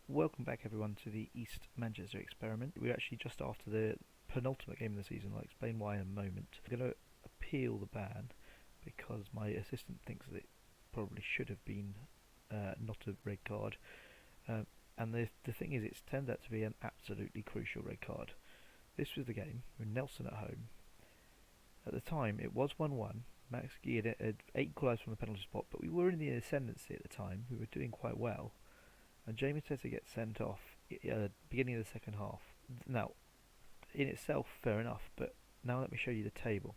Welcome back everyone to the East Manchester experiment. We're actually just after the penultimate game of the season. I'll explain why in a moment. I'm going to appeal the ban because my assistant thinks that it probably should have been not a red card. And the thing is, it's turned out to be an absolutely crucial red card. This was the game with Nelson at home. At the time, it was 1-1. Max Gee had equalised from the penalty spot, but we were in the ascendancy at the time. We were doing quite well. And Jamie Teta gets sent off beginning of the second half. Now, in itself, fair enough, but now let me show you the table.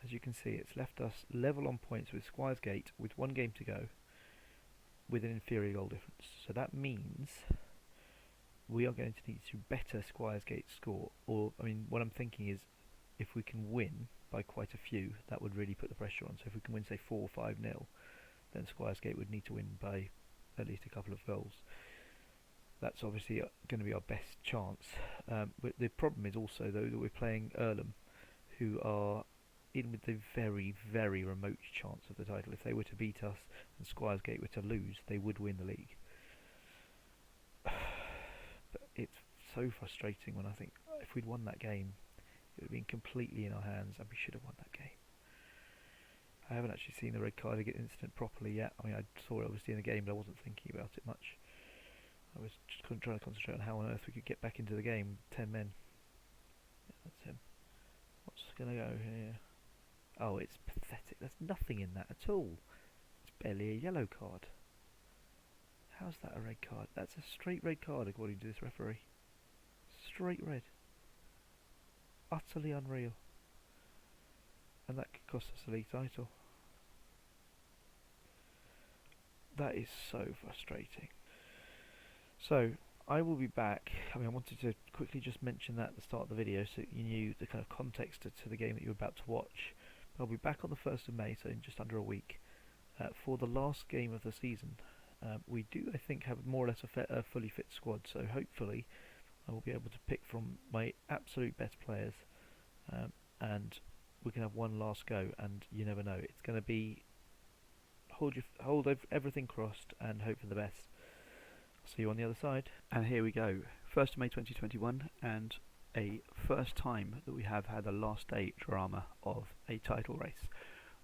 As you can see, it's left us level on points with Squires Gate with one game to go with an inferior goal difference. So that means we are going to need to better Squires Gate's score. Or, I mean, what I'm thinking is if we can win by quite a few, that would really put the pressure on. So if we can win, say, 4 or 5-0, then Squires Gate would need to win by at least a couple of goals. That's obviously going to be our best chance. But the problem is also, though, that we're playing Earlham, who are in with the very, very remote chance of the title. If they were to beat us and Squires Gate were to lose, they would win the league. But it's so frustrating when I think if we'd won that game, it would have been completely in our hands and we should have won that game. I haven't actually seen the red card incident properly yet. I mean, I saw it obviously in the game, but I wasn't thinking about it much. I was just trying to concentrate on how on earth we could get back into the game. 10 men. Yeah, that's him. What's going to go here? Oh, it's pathetic. There's nothing in that at all. It's barely a yellow card. How's that a red card? That's a straight red card according to this referee. Straight red. Utterly unreal. And that could cost us the league title. That is so frustrating. So, I will be back. I mean, I wanted to quickly just mention that at the start of the video so you knew the kind of context to the game that you were about to watch. But I'll be back on the 1st of May, so in just under a week, for the last game of the season. We do, I think, have more or less a fully fit squad, so hopefully I will be able to pick from my absolute best players, and we can have one last go, and you never know. It's going to be hold everything crossed and hope for the best. I'll see you on the other side. And here we go, 1st of May 2021, and a first time that we have had a last day drama of a title race.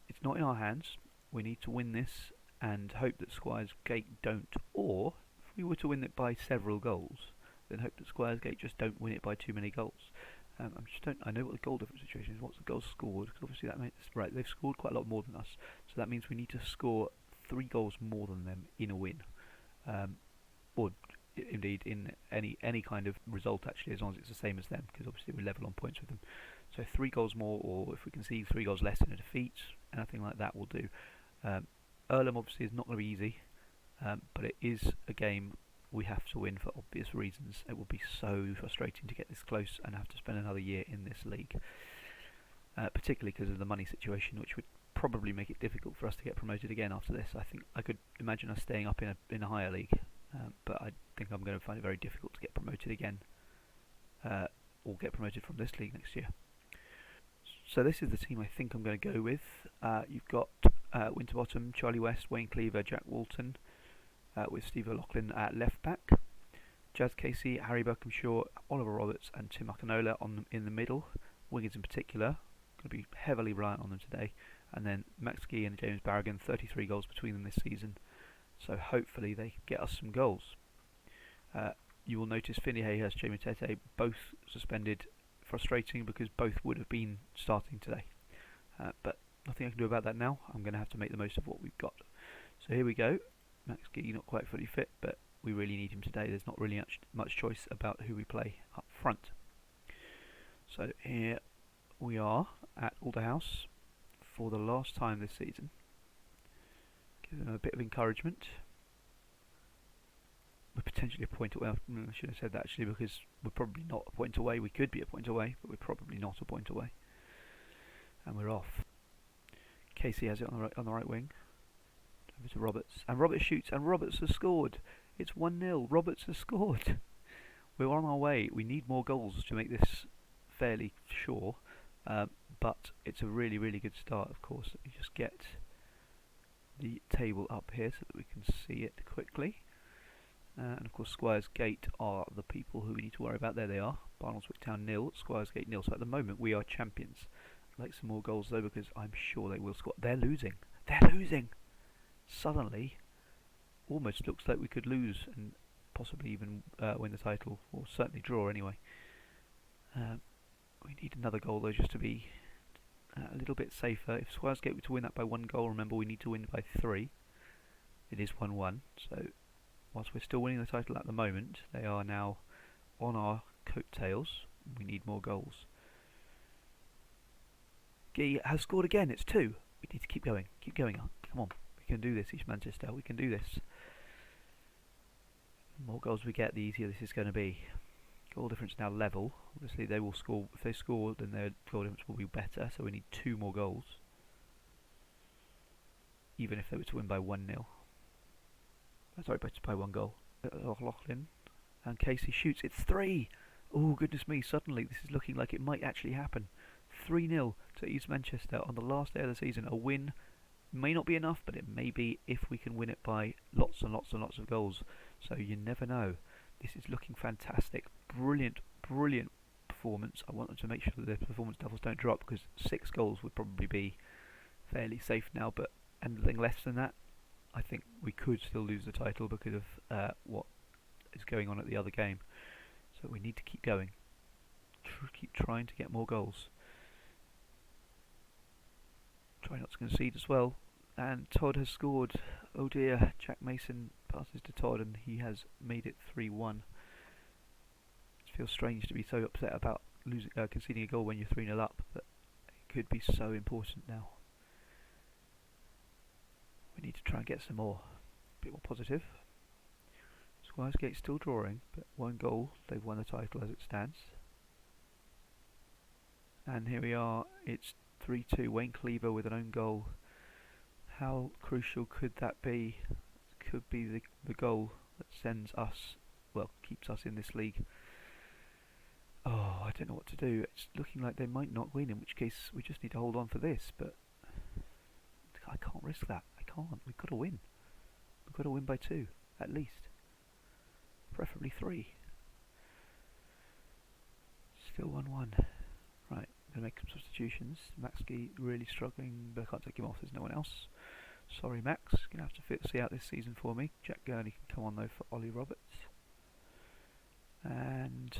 It's not in our hands. We need to win this and hope that Squires Gate don't, or if we were to win it by several goals, then hope that Squires Gate just don't win it by too many goals. I know what the goal difference situation is. What's the goals scored? Because obviously that makes right. They've scored quite a lot more than us, so that means we need to score 3 goals more than them in a win, or indeed in any kind of result. Actually, as long as it's the same as them, because obviously we're level on points with them. So 3 goals more, or if we can see 3 goals less in a defeat, anything like that will do. Earlham obviously is not going to be easy, but it is a game we have to win for obvious reasons. It will be so frustrating to get this close and have to spend another year in this league, particularly because of the money situation, which would probably make it difficult for us to get promoted again after this. I think I could imagine us staying up in a higher league, but I think I'm going to find it very difficult to get promoted again, or get promoted from this league next year. So this is the team I think I'm going to go with. You've got Winterbottom, Charlie West, Wayne Cleaver, Jack Walton, with Steve O'Loughlin at left back, Jazz Casey, Harry Berkhamshaw, Oliver Roberts and Tim Akinola in the middle. Wingers in particular, going to be heavily reliant on them today. And then Max Gee and James Barragan, 33 goals between them this season, so hopefully they can get us some goals. You will notice Finley Hayhurst, Jamie Tete both suspended. Frustrating because both would have been starting today, but nothing I can do about that now. I'm going to have to make the most of what we've got. So here we go. Max Gee not quite fully fit, but we really need him today. There's not really much choice about who we play up front. So here we are at Alderhouse for the last time this season. Give them a bit of encouragement. We're potentially a point away. I should have said that actually, because we're probably not a point away. We could be a point away, but we're probably not a point away. And we're off. Casey has it on the right wing. Over to Roberts, and Roberts shoots, and Roberts has scored. It's 1-0. Roberts has scored. We're on our way. We need more goals to make this fairly sure, but it's a really, really good start. Of course, let me just get the table up here so that we can see it quickly. And of course Squires Gate are the people who we need to worry about. There they are. Barnoldswick Town 0, Squires Gate 0. So at the moment we are champions. I'd like some more goals though, because I'm sure they will score. They're losing. They're losing. Suddenly, almost looks like we could lose and possibly even win the title, or certainly draw anyway. We need another goal though, just to be a little bit safer. If Squires Gate were to win that by 1 goal, remember we need to win by 3. It is 1-1, so whilst we're still winning the title at the moment, they are now on our coattails. We need more goals. Guy has scored again, it's 2. We need to keep going, come on. We can do this, East Manchester, we can do this. The more goals we get, the easier this is going to be. Goal difference now level. Obviously they will score. If they score, then their goal difference will be better, so we need 2 more goals. Even if they were to win by 1-0. Sorry, by 1 goal. Loughlin and Casey shoots. It's 3! Oh goodness me, suddenly this is looking like it might actually happen. 3-0 to East Manchester on the last day of the season. A win may not be enough, but it may be if we can win it by lots and lots and lots of goals. So you never know. This is looking fantastic. Brilliant, brilliant performance. I want them to make sure that their performance levels don't drop, because 6 goals would probably be fairly safe now, but anything less than that, I think we could still lose the title because of what is going on at the other game. So we need to keep going. Keep trying to get more goals. Try not to concede as well. And Todd has scored. Oh dear, Jack Mason passes to Todd and he has made it 3-1. It feels strange to be so upset about conceding a goal when you're 3-0 up, but it could be so important now. We need to try and get some more. A bit more positive. Squires Gate still drawing, but 1 goal. They've won the title as it stands. And here we are. It's 3-2. Wayne Cleaver with an own goal. How crucial could that be? Could be the goal that sends us, well, keeps us in this league. Oh, I don't know what to do. It's looking like they might not win, in which case we just need to hold on for this, but I can't risk that. I can't. We've got to win. We've got to win by 2, at least. Preferably 3. Still 1-1. Right, I'm going to make some substitutions. Maxkey really struggling, but I can't take him off, there's no one else. Sorry Max, going to have to see out this season for me. Jack Gurney can come on though for Ollie Roberts. And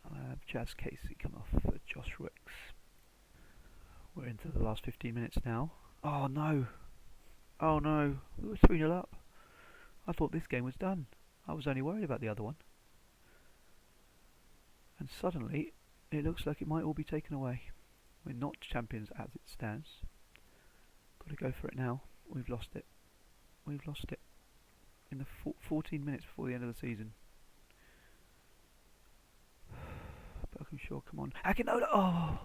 I'll have Jazz Casey come off for Josh Wicks. We're into the last 15 minutes now. Oh no! Oh no! We were 3-0 up. I thought this game was done. I was only worried about the other one. And suddenly, it looks like it might all be taken away. We're not champions as it stands. Got to go for it now. We've lost it. We've lost it. In the 14 minutes before the end of the season. Berkhamshaw, come on. Akinola! Oh!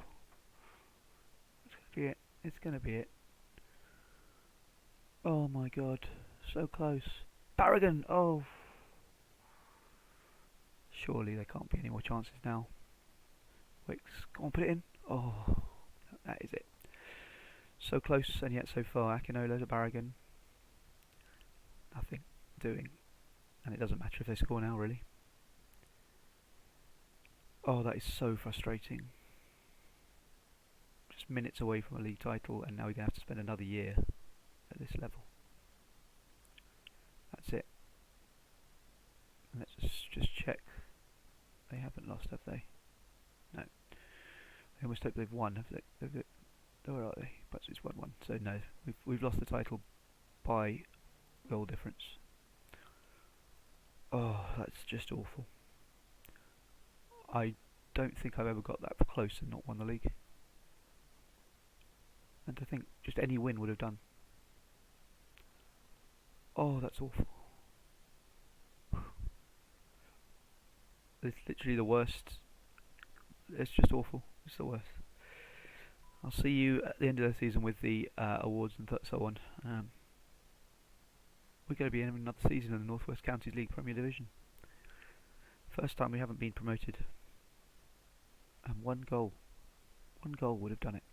It's going to be it. It's going to be it. Oh my god. So close. Barragan! Oh! Surely there can't be any more chances now. Wicks, come on, put it in. Oh, that is it. So close and yet so far. Akinola to Barragan. Nothing doing. And it doesn't matter if they score now, really. Oh, that is so frustrating. Just minutes away from a league title, and now we're going to have to spend another year at this level. That's it. And let's just check. They haven't lost, have they? No. I almost hope they've won, have they? Where are they? Perhaps it's 1-1. So no, we've lost the title by goal difference. Oh, that's just awful. I don't think I've ever got that close and not won the league. And to think just any win would have done. Oh, that's awful. It's literally the worst. It's just awful. It's the worst. I'll see you at the end of the season with the awards and so on. We're going to be in another season in the North West Counties League Premier Division. First time we haven't been promoted. And 1 goal. 1 goal would have done it.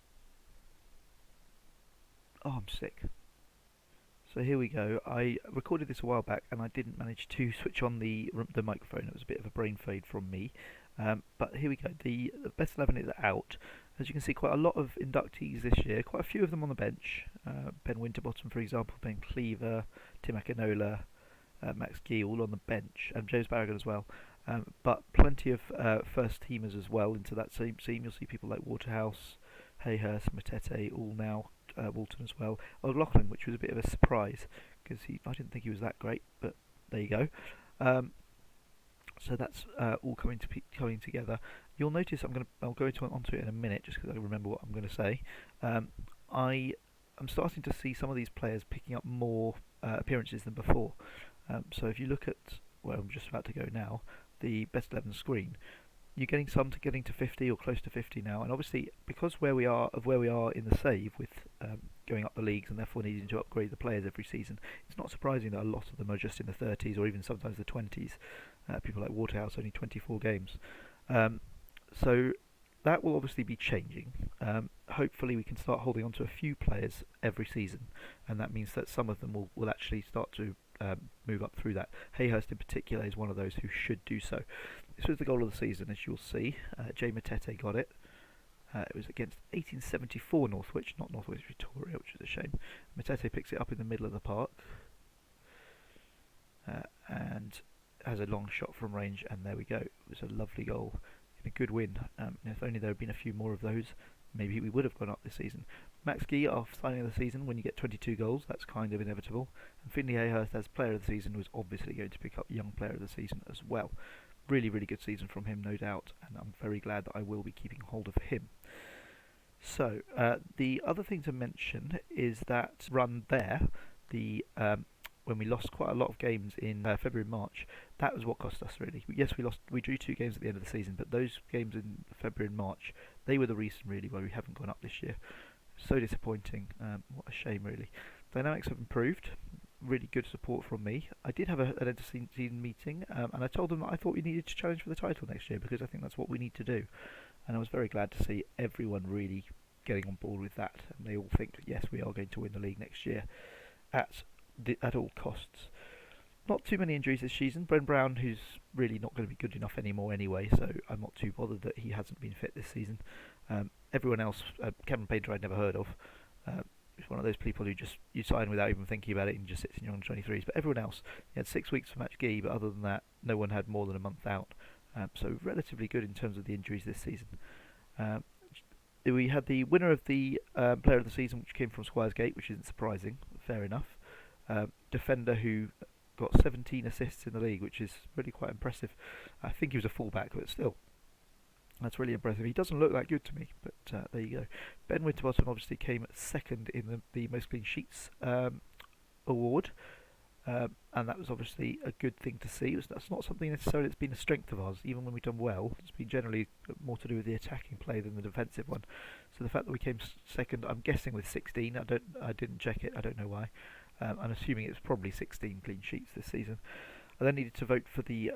Oh, I'm sick. So here we go. I recorded this a while back and I didn't manage to switch on the microphone. It was a bit of a brain fade from me. But here we go. The best 11 is out. As you can see, quite a lot of inductees this year. Quite a few of them on the bench. Ben Winterbottom, for example, Ben Cleaver, Tim Akinola, Max Gee, all on the bench, and James Barragan as well. But plenty of first teamers as well into that same team. You'll see people like Waterhouse, Hayhurst, Matete, all now. Walton as well. O'Loughlin, which was a bit of a surprise because I didn't think he was that great, but there you go. So that's all coming together. You'll notice I'll go onto it in a minute just because I remember what I'm going to say. I am starting to see some of these players picking up more appearances than before. So if you look at where I'm just about to go now, the best 11 screen, you're getting some getting to 50 or close to 50 now, and obviously because where we are in the save with going up the leagues and therefore needing to upgrade the players every season, it's not surprising that a lot of them are just in the 30s or even sometimes the 20s. People like Waterhouse, only 24 games. So that will obviously be changing. Hopefully we can start holding on to a few players every season, and that means that some of them will actually start to move up through that. Hayhurst in particular is one of those who should do so. This was the goal of the season, as you'll see. Jay Matete got it. It was against 1874 Northwich, not Northwich Victoria, which is a shame. Matete picks it up in the middle of the park and has a long shot from range, and there we go. It was a lovely goal and a good win. If only there had been a few more of those, maybe we would have gone up this season. Max Gee, after signing of the season, when you get 22 goals, that's kind of inevitable. And Finley Hayhurst, as player of the season, was obviously going to pick up young player of the season as well. Really, really good season from him, no doubt, and I'm very glad that I will be keeping hold of him. So, the other thing to mention is that run there, when we lost quite a lot of games in February and March, that was what cost us really. Yes, we drew 2 games at the end of the season, but those games in February and March, they were the reason really why we haven't gone up this year. So disappointing. What a shame really. Dynamics have improved. Really good support from me. I did have an end-of-season meeting, and I told them that I thought we needed to challenge for the title next year because I think that's what we need to do. And I was very glad to see everyone really getting on board with that, and they all think that yes, we are going to win the league next year at all costs. Not too many injuries this season. Bren Brown, who's really not going to be good enough anymore anyway, so I'm not too bothered that he hasn't been fit this season. Everyone else, Cameron Painter I'd never heard of. He's one of those people who just you sign without even thinking about it and just sits in your under 23s. But everyone else, he had 6 weeks for Max Gee, but other than that, no one had more than a month out. So relatively good in terms of the injuries this season. We had the winner of the player of the season, which came from Squires Gate, which isn't surprising. Fair enough. Defender who got 17 assists in the league, which is really quite impressive. I think he was a fullback, but still, that's really impressive. He doesn't look that good to me, but there you go. Ben Winterbottom obviously came second in the most clean sheets award, and that was obviously a good thing to see. That's not something necessarily that's been a strength of ours, even when we've done well. It's been generally more to do with the attacking play than the defensive one. So the fact that we came second, I'm guessing with 16. I didn't check it. I don't know why. I'm assuming it's probably 16 clean sheets this season. I then needed to vote for the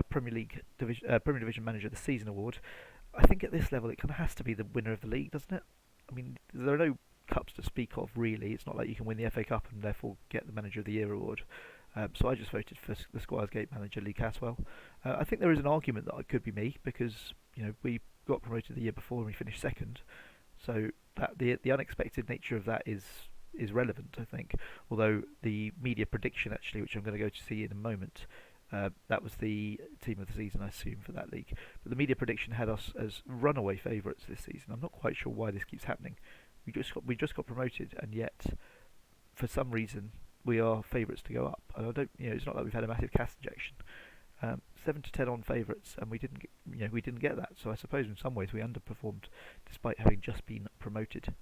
Premier Division Manager of the Season award. I think at this level it kind of has to be the winner of the league, doesn't it? I mean, there are no cups to speak of really. It's not like you can win the FA Cup and therefore get the Manager of the Year award. So I just voted for the Squires Gate manager, Lee Caswell. I think there is an argument that it could be me because we got promoted the year before and we finished second. So that the unexpected nature of that is relevant, I think. Although the media prediction actually, which I'm going to go to see in a moment, that was the team of the season, I assume, for that league. But the media prediction had us as runaway favourites this season. I'm not quite sure why this keeps happening. We just got promoted, and yet for some reason we are favourites to go up. And I don't, it's not like we've had a massive cash injection. 7 to 10 on favourites, and we didn't get that. So I suppose in some ways we underperformed, despite having just been promoted.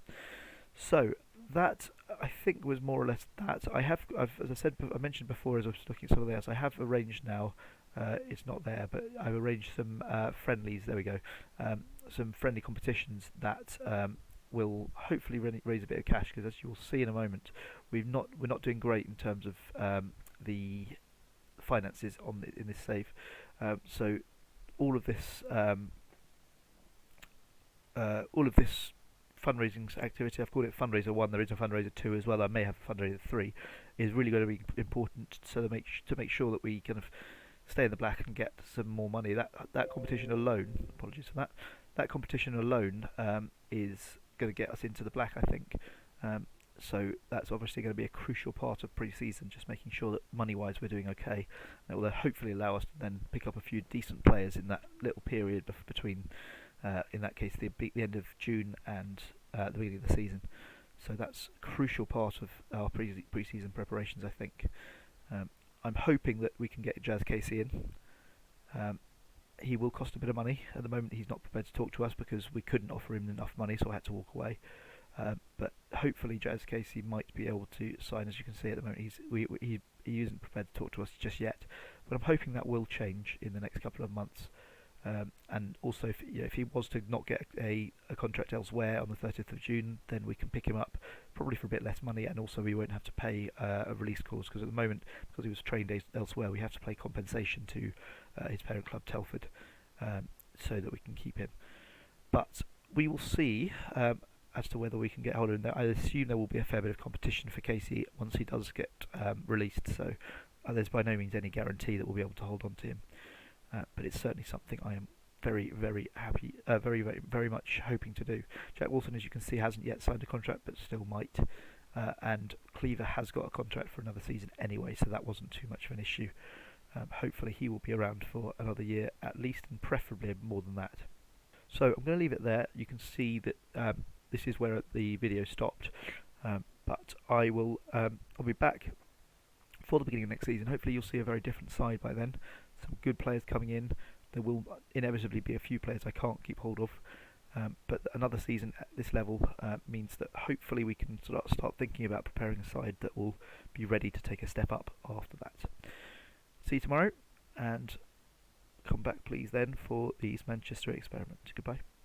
So that I think was more or less that. As I mentioned before, as I was looking at some of the others, I have arranged now. It's not there, but I've arranged some friendlies. There we go. Some friendly competitions that will hopefully raise a bit of cash. Because as you'll see in a moment, we're not doing great in terms of the finances in this save. So all of this fundraising activity, I've called it fundraiser 1, there is a fundraiser 2 as well, I may have a fundraiser 3, is really going to be important to make sure that we kind of stay in the black and get some more money. That competition alone, apologies for that, that competition alone is going to get us into the black, I think. So that's obviously going to be a crucial part of pre-season, just making sure that money-wise we're doing okay. That will hopefully allow us to then pick up a few decent players in that little period between, in that case, the end of June and the beginning of the season. So that's a crucial part of our pre-season preparations, I think. I'm hoping that we can get Jazz Casey in. He will cost a bit of money. At the moment, he's not prepared to talk to us because we couldn't offer him enough money, so I had to walk away. But hopefully Jazz Casey might be able to sign. As you can see at the moment, he isn't prepared to talk to us just yet. But I'm hoping that will change in the next couple of months. And also, if he was to not get a contract elsewhere on the 30th of June, then we can pick him up probably for a bit less money, and also we won't have to pay a release clause, because at the moment, because he was trained elsewhere, we have to pay compensation to his parent club Telford, so that we can keep him. But we will see as to whether we can get hold of him. I assume there will be a fair bit of competition for Casey once he does get released, so there's by no means any guarantee that we'll be able to hold on to him. But it's certainly something I am very, very happy, very much hoping to do. Jack Wilson, as you can see, hasn't yet signed a contract, but still might. And Cleaver has got a contract for another season anyway, so that wasn't too much of an issue. Hopefully he will be around for another year at least, and preferably more than that. So I'm going to leave it there. You can see that this is where the video stopped, but I'll be back for the beginning of next season. Hopefully you'll see a very different side by then. Some good players coming in. There will inevitably be a few players I can't keep hold of, but another season at this level means that hopefully we can start thinking about preparing a side that will be ready to take a step up after that. See you tomorrow, and come back please then for the East Manchester experiment. Goodbye.